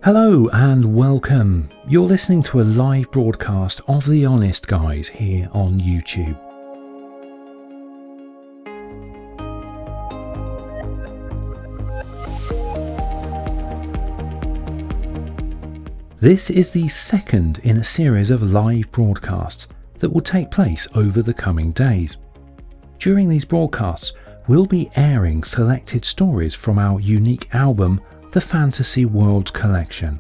Hello and welcome. You're listening to a live broadcast of The Honest Guys here on YouTube. This is the second in a series of live broadcasts that will take place over the coming days. During these broadcasts, we'll be airing selected stories from our unique album, The Fantasy Worlds Collection.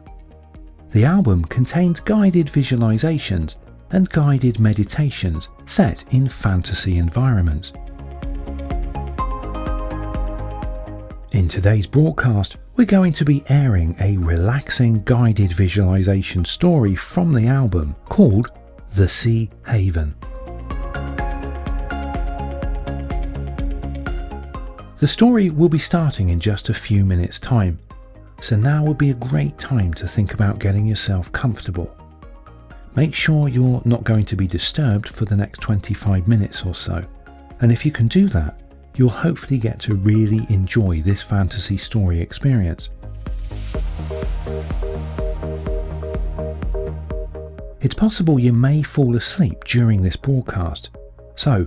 The album contains guided visualizations and guided meditations set in fantasy environments. In today's broadcast, we're going to be airing a relaxing guided visualization story from the album called The Sea Haven. The story will be starting in just a few minutes' time, so now would be a great time to think about getting yourself comfortable. Make sure you're not going to be disturbed for the next 25 minutes or so, and if you can do that, you'll hopefully get to really enjoy this fantasy story experience. It's possible you may fall asleep during this broadcast, so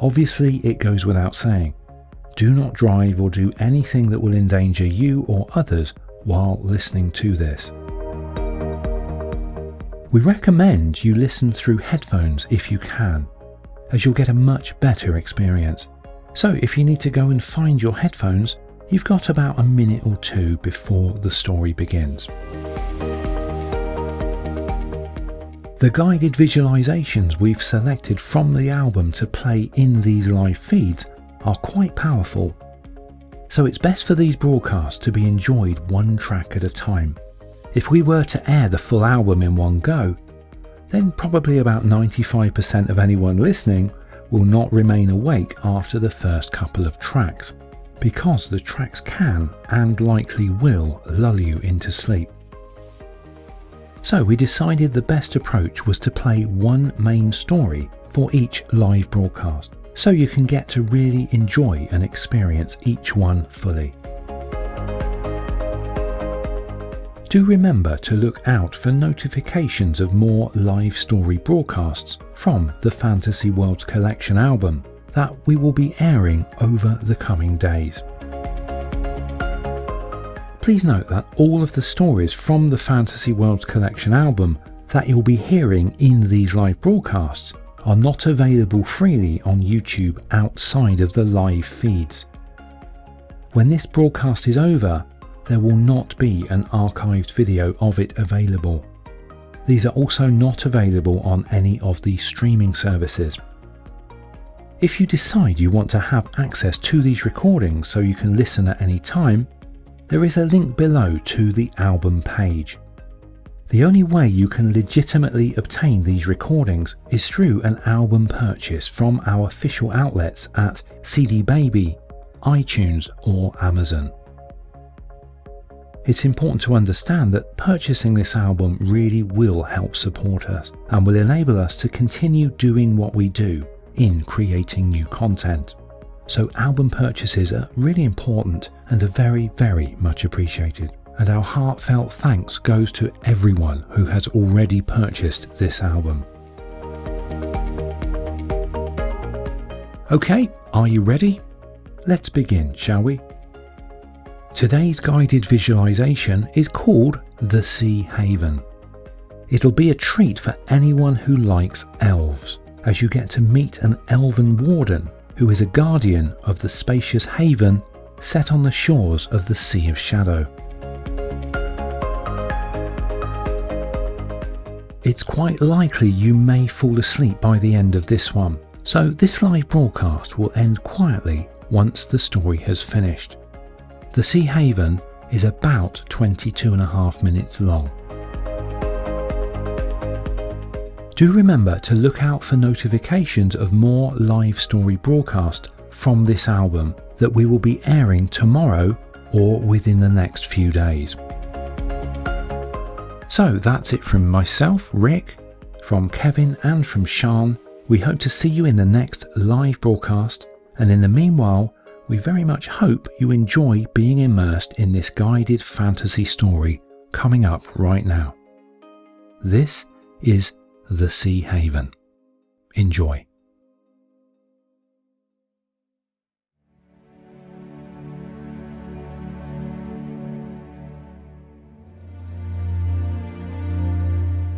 obviously it goes without saying, do not drive or do anything that will endanger you or others while listening to this. We recommend you listen through headphones if you can, as you'll get a much better experience. So if you need to go and find your headphones, you've got about a minute or two before the story begins. The guided visualizations we've selected from the album to play in these live feeds are quite powerful, so it's best for these broadcasts to be enjoyed one track at a time. If we were to air the full album in one go, then probably about 95% of anyone listening will not remain awake after the first couple of tracks, because the tracks can and likely will lull you into sleep. So we decided the best approach was to play one main story for each live broadcast, so you can get to really enjoy and experience each one fully. Do remember to look out for notifications of more live story broadcasts from the Fantasy Worlds Collection album that we will be airing over the coming days. Please note that all of the stories from the Fantasy Worlds Collection album that you'll be hearing in these live broadcasts are not available freely on YouTube outside of the live feeds. When this broadcast is over, there will not be an archived video of it available. These are also not available on any of the streaming services. If you decide you want to have access to these recordings so you can listen at any time, there is a link below to the album page. The only way you can legitimately obtain these recordings is through an album purchase from our official outlets at CD Baby, iTunes or Amazon. It's important to understand that purchasing this album really will help support us and will enable us to continue doing what we do in creating new content. So album purchases are really important and are very, very much appreciated. And our heartfelt thanks goes to everyone who has already purchased this album. Okay, are you ready? Let's begin, shall we? Today's guided visualization is called The Sea Haven. It'll be a treat for anyone who likes elves, as you get to meet an elven warden who is a guardian of the spacious haven set on the shores of the Sea of Shadow. It's quite likely you may fall asleep by the end of this one, so this live broadcast will end quietly once the story has finished. The Sea Haven is about 22.5 minutes long. Do remember to look out for notifications of more live story broadcasts from this album that we will be airing tomorrow or within the next few days. So that's it from myself, Rick, from Kevin and from Sean. We hope to see you in the next live broadcast, and in the meanwhile, we very much hope you enjoy being immersed in this guided fantasy story coming up right now. This is the Sea Haven. Enjoy.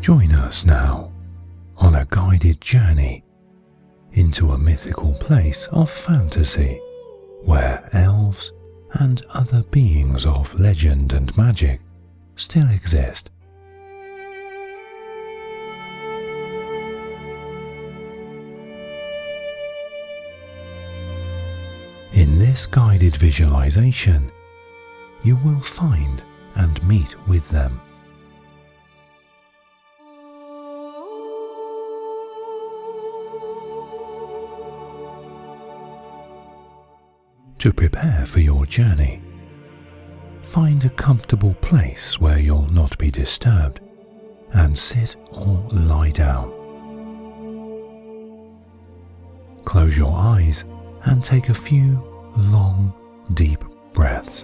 Join us now on a guided journey into a mythical place of fantasy where elves and other beings of legend and magic still exist. In this guided visualization, you will find and meet with them. To prepare for your journey, find a comfortable place where you'll not be disturbed and sit or lie down. Close your eyes and take a few long, deep breaths.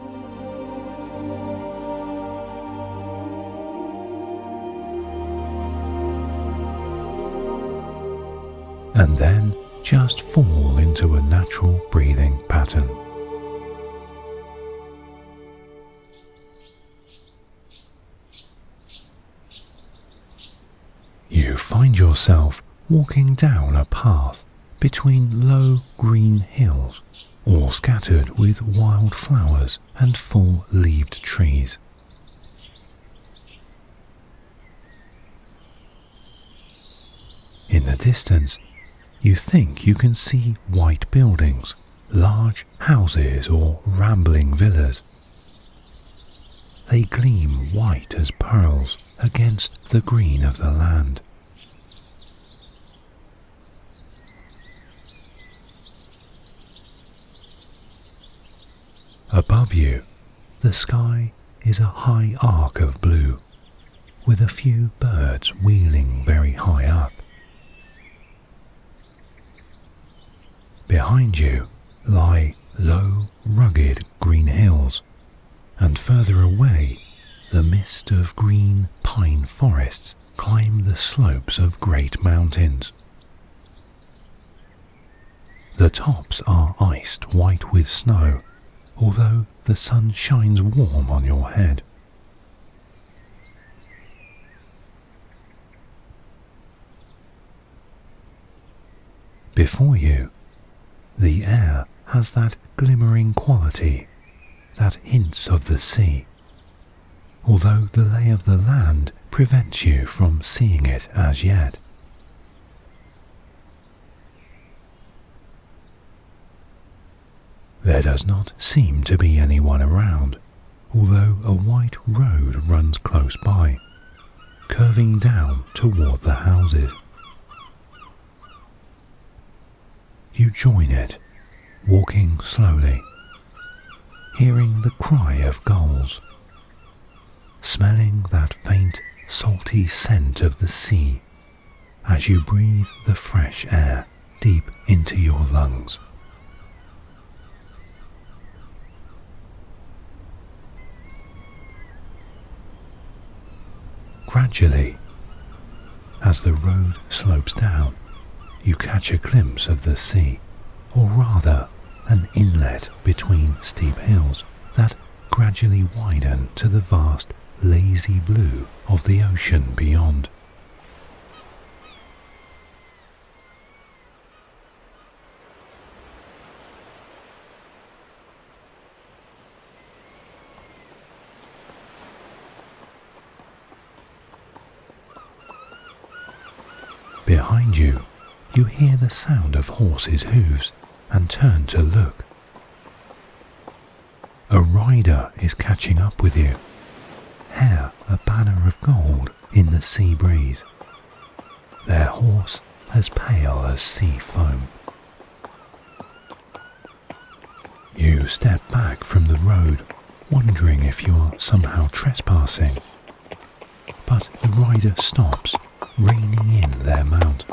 And then just fall into a natural breathing pattern. You find yourself walking down a path between low green hills, all scattered with wild flowers and full-leaved trees. In the distance, you think you can see white buildings, large houses or rambling villas. They gleam white as pearls against the green of the land. Above you, the sky is a high arc of blue, with a few birds wheeling very high up. Behind you lie low, rugged green hills, and further away, the mist of green pine forests climb the slopes of great mountains. The tops are iced white with snow, although the sun shines warm on your head. Before you, the air has that glimmering quality that hints of the sea, although the lay of the land prevents you from seeing it as yet. There does not seem to be anyone around, although a white road runs close by, curving down toward the houses. You join it, walking slowly, hearing the cry of gulls, smelling that faint, salty scent of the sea as you breathe the fresh air deep into your lungs. Gradually, as the road slopes down, you catch a glimpse of the sea, or rather an inlet between steep hills that gradually widen to the vast, lazy blue of the ocean beyond. Behind you, you hear the sound of horses' hooves and turn to look. A rider is catching up with you, hair a banner of gold in the sea breeze, their horse as pale as sea foam. You step back from the road, wondering if you are somehow trespassing, but the rider stops, reining in their mount.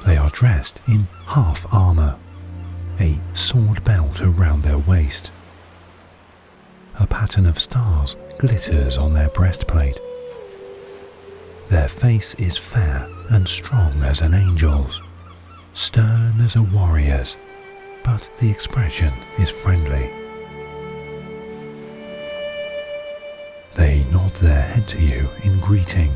They are dressed in half armour, a sword belt around their waist. A pattern of stars glitters on their breastplate. Their face is fair and strong as an angel's, stern as a warrior's, but the expression is friendly. They nod their head to you in greeting,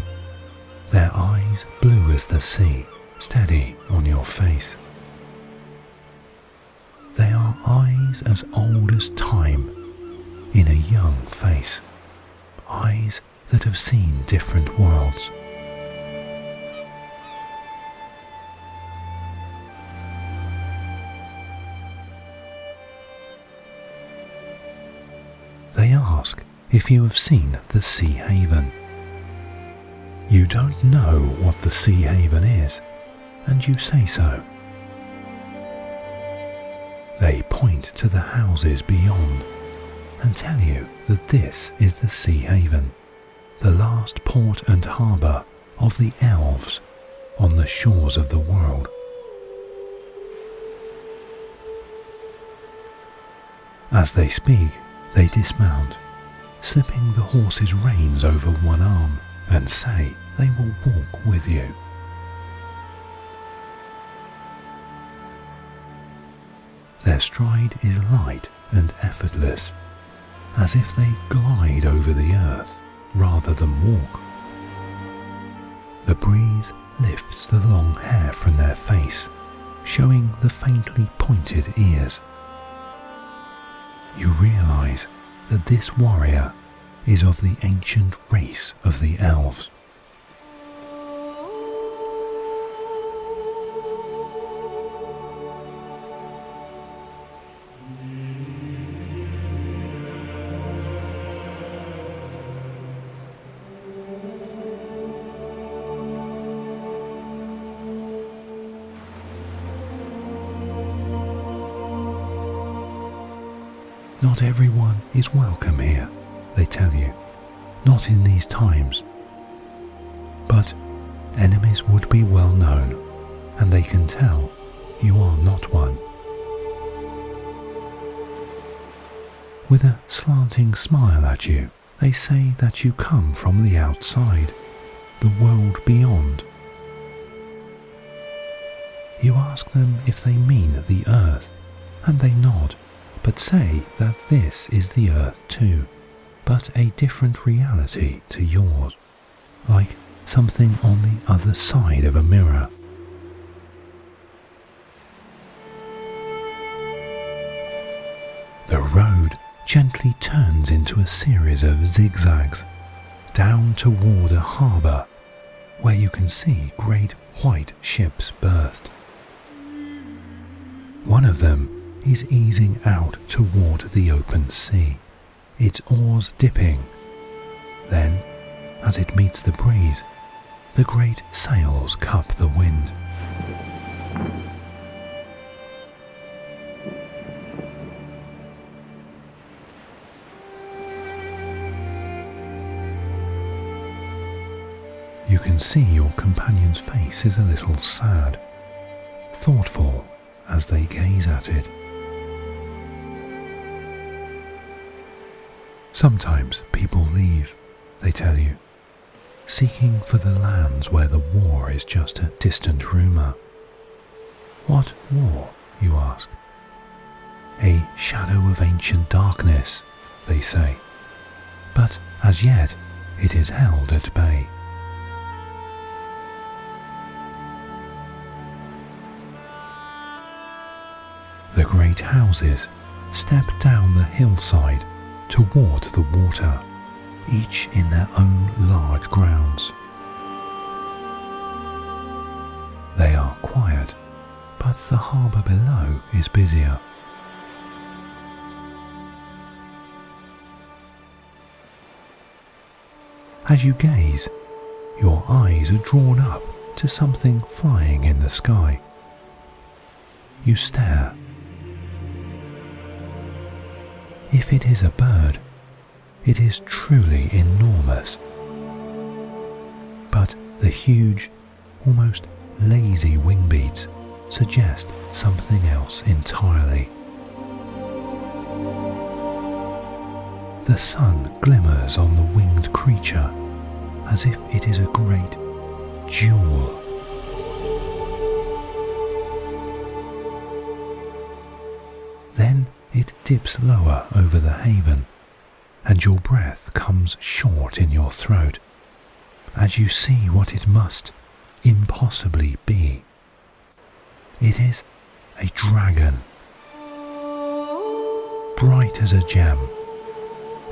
their eyes blue as the sea, steady on your face. They are eyes as old as time in a young face, eyes that have seen different worlds. They ask if you have seen the Sea Haven. You don't know what the Sea Haven is, and you say so. They point to the houses beyond and tell you that this is the Sea Haven, the last port and harbour of the elves on the shores of the world. As they speak, they dismount, slipping the horse's reins over one arm, and say they will walk with you. Their stride is light and effortless, as if they glide over the earth rather than walk. The breeze lifts the long hair from their face, showing the faintly pointed ears. You realize that this warrior is of the ancient race of the elves. Not everyone is welcome here, they tell you, not in these times. But enemies would be well known, and they can tell you are not one. With a slanting smile at you, they say that you come from the outside, the world beyond. You ask them if they mean the earth, and they nod, but say that this is the earth too, but a different reality to yours, like something on the other side of a mirror. The road gently turns into a series of zigzags, down toward a harbour where you can see great white ships berthed. One of them is easing out toward the open sea, its oars dipping. Then, as it meets the breeze, the great sails cup the wind. You can see your companion's face is a little sad, thoughtful as they gaze at it. Sometimes people leave, they tell you, seeking for the lands where the war is just a distant rumour. What war, you ask? A shadow of ancient darkness, they say, but as yet it is held at bay. The great houses step down the hillside toward the water, each in their own large grounds. They are quiet, but the harbour below is busier. As you gaze, your eyes are drawn up to something flying in the sky. You stare. If it is a bird, it is truly enormous. But the huge, almost lazy wing beats suggest something else entirely. The sun glimmers on the winged creature as if it is a great jewel. Then it dips lower over the haven, and your breath comes short in your throat as you see what it must impossibly be. It is a dragon, bright as a gem,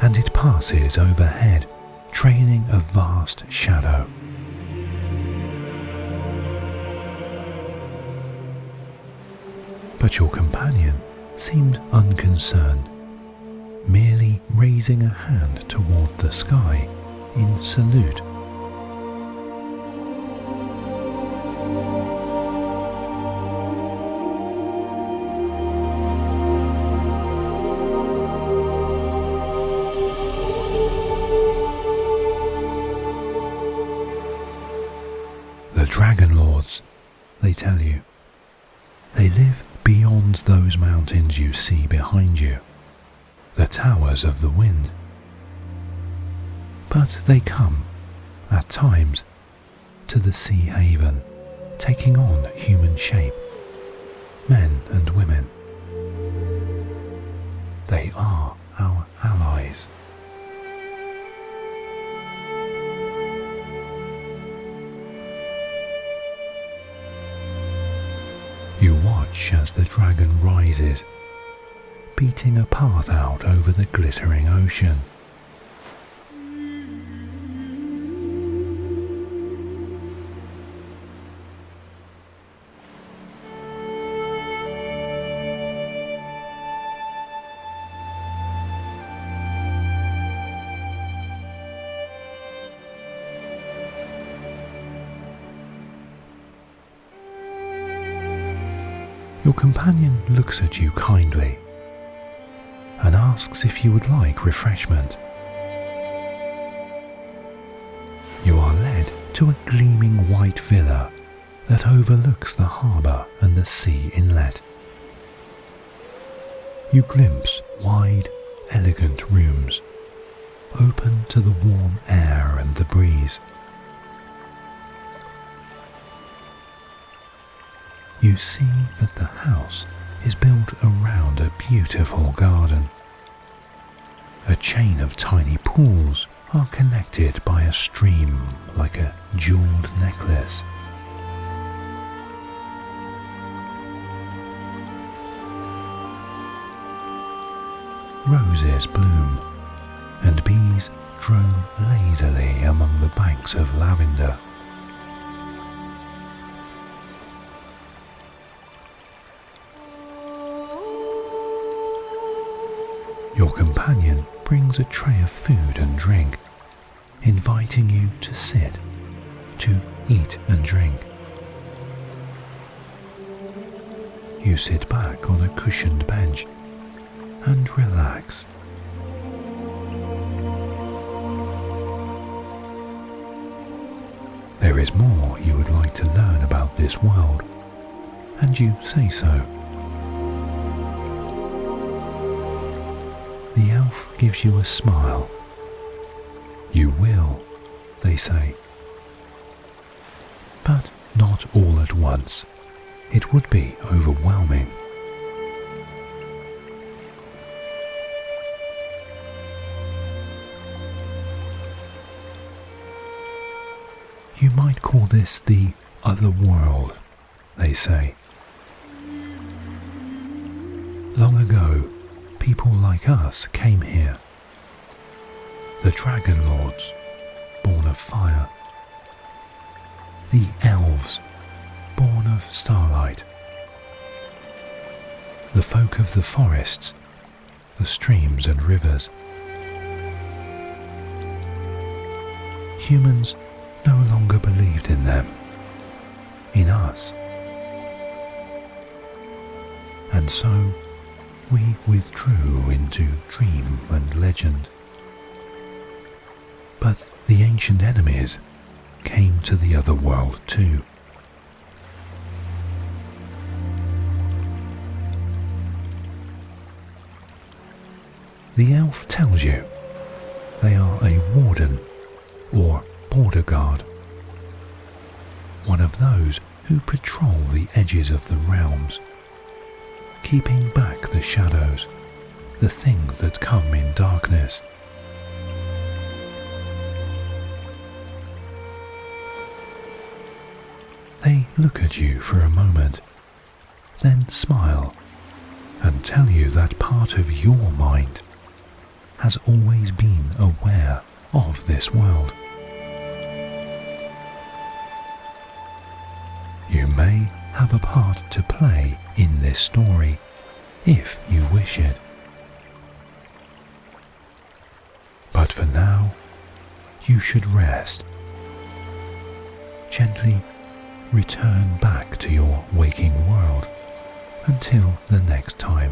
and it passes overhead, trailing a vast shadow. But your companion seemed unconcerned, merely raising a hand toward the sky in salute. The Dragon Lords, they tell you, they live beyond those mountains you see behind you, the towers of the wind. But they come, at times, to the sea haven, taking on human shape, men and women. They are our allies. You watch as the dragon rises, beating a path out over the glittering ocean. Your companion looks at you kindly and asks if you would like refreshment. You are led to a gleaming white villa that overlooks the harbour and the sea inlet. You glimpse wide, elegant rooms, open to the warm air and the breeze. You see that the house is built around a beautiful garden. A chain of tiny pools are connected by a stream like a jeweled necklace. Roses bloom, and bees drone lazily among the banks of lavender. Your companion brings a tray of food and drink, inviting you to sit, to eat and drink. You sit back on a cushioned bench and relax. There is more you would like to learn about this world, and you say so. The elf gives you a smile. You will, they say. But not all at once. It would be overwhelming. You might call this the other world, they say. Long ago, people like us came here. The Dragon Lords, born of fire. The elves, born of starlight. The folk of the forests, the streams and rivers. Humans no longer believed in them, in us. And so we withdrew into dream and legend. But the ancient enemies came to the other world too. The elf tells you they are a warden or border guard, one of those who patrol the edges of the realms, keeping back the shadows, the things that come in darkness. They look at you for a moment, then smile and tell you that part of your mind has always been aware of this world. You may have a part to play in this story if you wish it. But for now, you should rest. Gently return back to your waking world until the next time.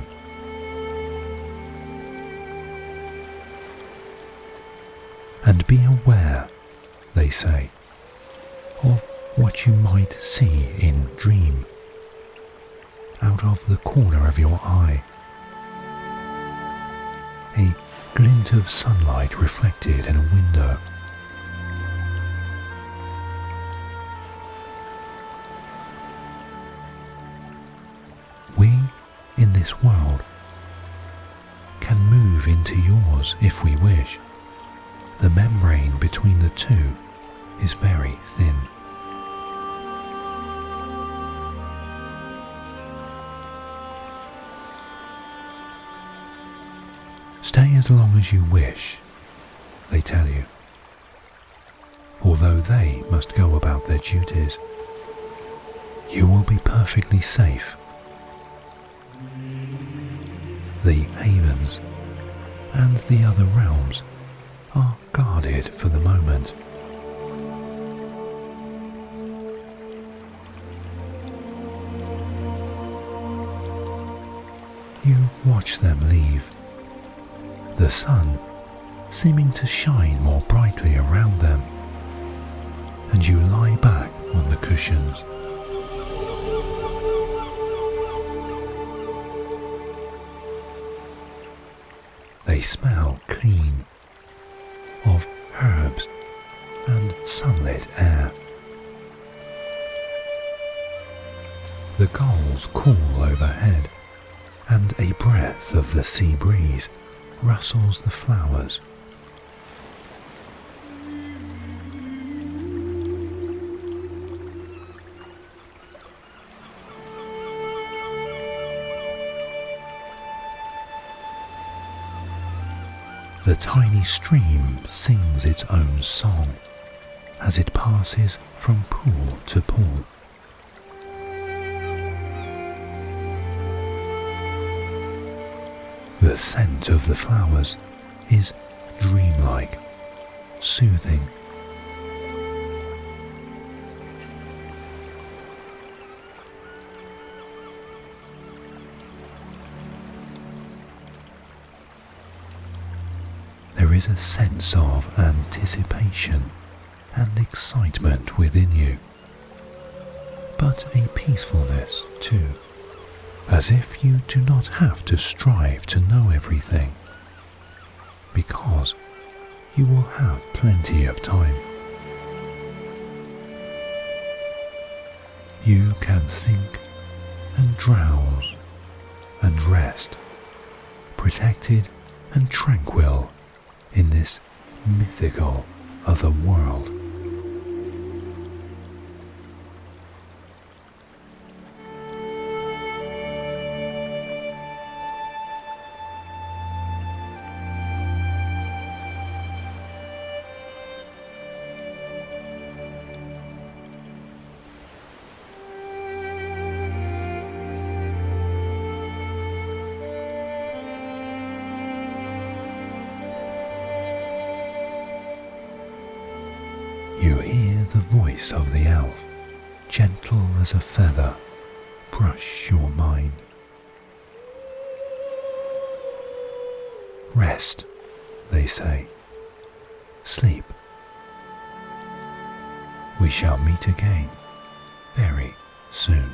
And be aware, they say, of what you might see in dream, out of the corner of your eye. A glint of sunlight reflected in a window. We, in this world, can move into yours if we wish. The membrane between the two is very thin. Stay as long as you wish, they tell you, although they must go about their duties. You will be perfectly safe. The havens and the other realms are guarded for the moment. You watch them leave, the sun seeming to shine more brightly around them, and you lie back on the cushions. They smell clean, of herbs and sunlit air. The gulls call overhead, and a breath of the sea breeze rustles the flowers. The tiny stream sings its own song as it passes from pool to pool. The scent of the flowers is dreamlike, soothing. There is a sense of anticipation and excitement within you, but a peacefulness too, as if you do not have to strive to know everything, because you will have plenty of time. You can think and drowse and rest, protected and tranquil in this mythical other world. You hear the voice of the elf, gentle as a feather, brush your mind. Rest, they say. Sleep. We shall meet again very soon.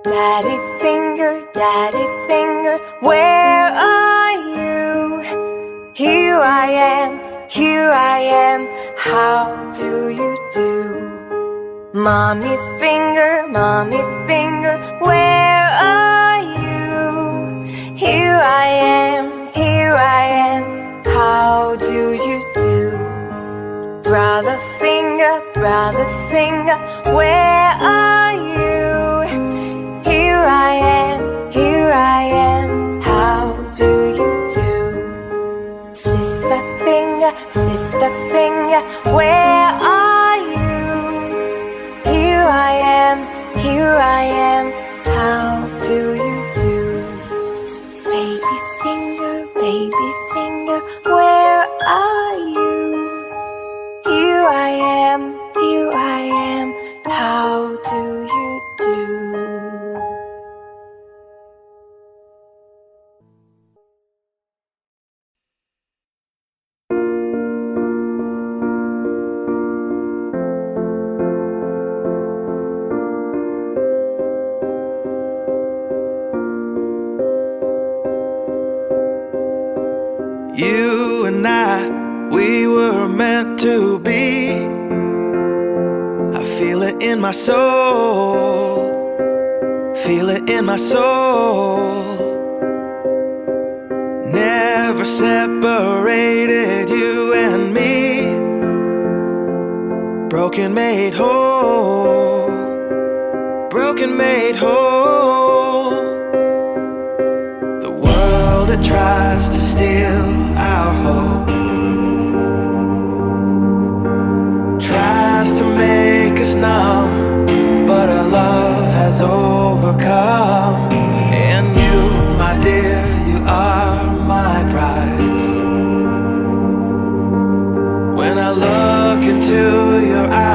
Daddy finger, where are you? Here I am, how do you do? Mommy finger, where are you? Here I am, how do you do? Brother finger, where are you? Here I am, how do you do? Sister finger, where are you? Here I am, how do you do? Baby finger, where are you? Here I am, how do you do? You and I, we were meant to be. I feel it in my soul, feel it in my soul. Never separated, you and me. Broken made whole, broken made whole. The world that tries to steal our hope tries to make us numb, but our love has overcome. And you, my dear, you are my prize. When I look into your eyes,